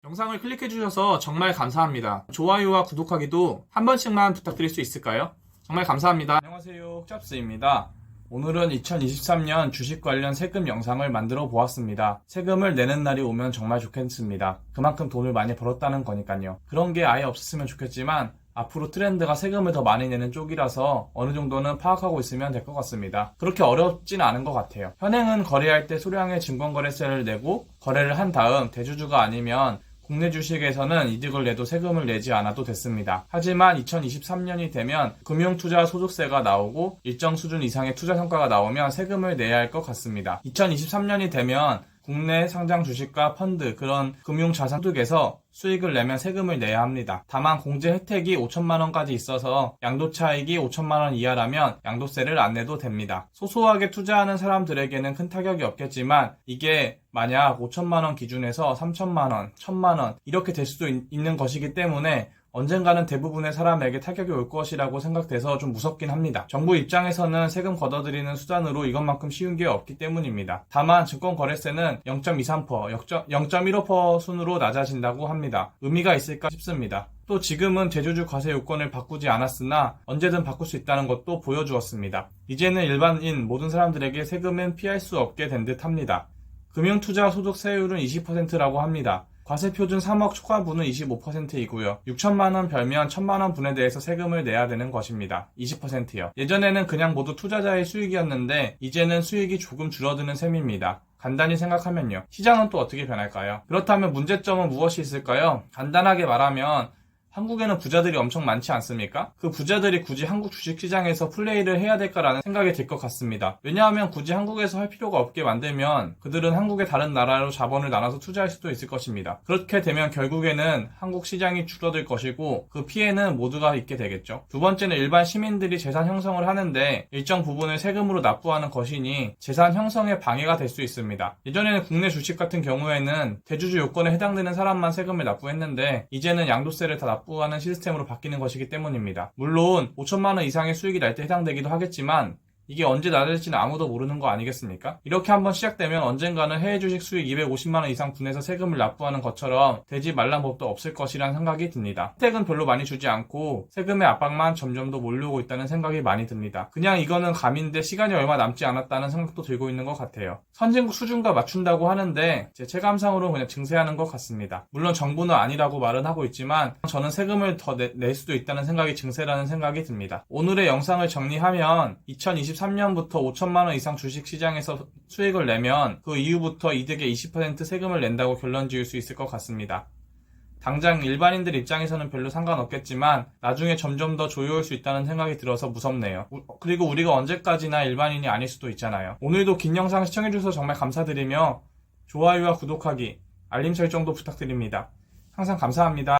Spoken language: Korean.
영상을 클릭해주셔서 정말 감사합니다. 좋아요와 구독하기도 한 번씩만 부탁드릴 수 있을까요? 정말 감사합니다. 안녕하세요, 흑잡스입니다. 오늘은 2023년 주식 관련 세금 영상을 만들어 보았습니다. 세금을 내는 날이 오면 정말 좋겠습니다. 그만큼 돈을 많이 벌었다는 거니까요. 그런 게 아예 없었으면 좋겠지만 앞으로 트렌드가 세금을 더 많이 내는 쪽이라서 어느 정도는 파악하고 있으면 될 것 같습니다. 그렇게 어렵진 않은 것 같아요. 현행은 거래할 때 소량의 증권거래세를 내고 거래를 한 다음 대주주가 아니면 국내 주식에서는 이득을 내도 세금을 내지 않아도 됐습니다. 하지만 2023년이 되면 금융투자소득세가 나오고 일정 수준 이상의 투자 성과가 나오면 세금을 내야 할 것 같습니다. 2023년이 되면 국내 상장 주식과 펀드, 그런 금융자산소득에서 수익을 내면 세금을 내야 합니다. 다만 공제 혜택이 5천만 원까지 있어서 양도차익이 5천만 원 이하라면 양도세를 안 내도 됩니다. 소소하게 투자하는 사람들에게는 큰 타격이 없겠지만 이게 만약 5천만 원 기준에서 3천만 원, 1천만 원 이렇게 될 수도 있는 것이기 때문에 언젠가는 대부분의 사람에게 타격이 올 것이라고 생각돼서 좀 무섭긴 합니다. 정부 입장에서는 세금 걷어들이는 수단으로 이것만큼 쉬운 게 없기 때문입니다. 다만 증권거래세는 0.23%, 0.15% 순으로 낮아진다고 합니다. 의미가 있을까 싶습니다. 또 지금은 대주주 과세 요건을 바꾸지 않았으나 언제든 바꿀 수 있다는 것도 보여주었습니다. 이제는 일반인 모든 사람들에게 세금은 피할 수 없게 된 듯 합니다. 금융투자소득세율은 20%라고 합니다. 과세표준 3억 초과분은 25%이고요. 6천만 원 별면 1천만 원 분에 대해서 세금을 내야 되는 것입니다. 20%요. 예전에는 그냥 모두 투자자의 수익이었는데 이제는 수익이 조금 줄어드는 셈입니다. 간단히 생각하면요. 시장은 또 어떻게 변할까요? 그렇다면 문제점은 무엇이 있을까요? 간단하게 말하면 한국에는 부자들이 엄청 많지 않습니까? 그 부자들이 굳이 한국 주식시장에서 플레이를 해야 될까라는 생각이 들 것 같습니다. 왜냐하면 굳이 한국에서 할 필요가 없게 만들면 그들은 한국의 다른 나라로 자본을 나눠서 투자할 수도 있을 것입니다. 그렇게 되면 결국에는 한국 시장이 줄어들 것이고 그 피해는 모두가 입게 되겠죠. 두 번째는 일반 시민들이 재산 형성을 하는데 일정 부분을 세금으로 납부하는 것이니 재산 형성에 방해가 될 수 있습니다. 예전에는 국내 주식 같은 경우에는 대주주 요건에 해당되는 사람만 세금을 납부했는데 이제는 양도세를 다 납부하는 시스템으로 바뀌는 것이기 때문입니다. 물론 5천만 원 이상의 수익이 날 때 해당되기도 하겠지만 이게 언제 낮을지는 아무도 모르는 거 아니겠습니까? 이렇게 한번 시작되면 언젠가는 해외 주식 수익 250만 원 이상 분해서 세금을 납부하는 것처럼 되지 말란 법도 없을 것이란 생각이 듭니다. 혜택은 별로 많이 주지 않고 세금의 압박만 점점 더 몰려오고 있다는 생각이 많이 듭니다. 그냥 이거는 감인데 시간이 얼마 남지 않았다는 생각도 들고 있는 것 같아요. 선진국 수준과 맞춘다고 하는데 제 체감상으로는 그냥 증세하는 것 같습니다. 물론 정부는 아니라고 말은 하고 있지만 저는 세금을 더 낼 수도 있다는 생각이 증세라는 생각이 듭니다. 오늘의 영상을 정리하면 2023년부터 5천만 원 이상 주식시장에서 수익을 내면 그 이후부터 이득의 20% 세금을 낸다고 결론 지을 수 있을 것 같습니다. 당장 일반인들 입장에서는 별로 상관없겠지만 나중에 점점 더 조여올 수 있다는 생각이 들어서 무섭네요. 그리고 우리가 언제까지나 일반인이 아닐 수도 있잖아요. 오늘도 긴 영상 시청해주셔서 정말 감사드리며 좋아요와 구독하기, 알림 설정도 부탁드립니다. 항상 감사합니다.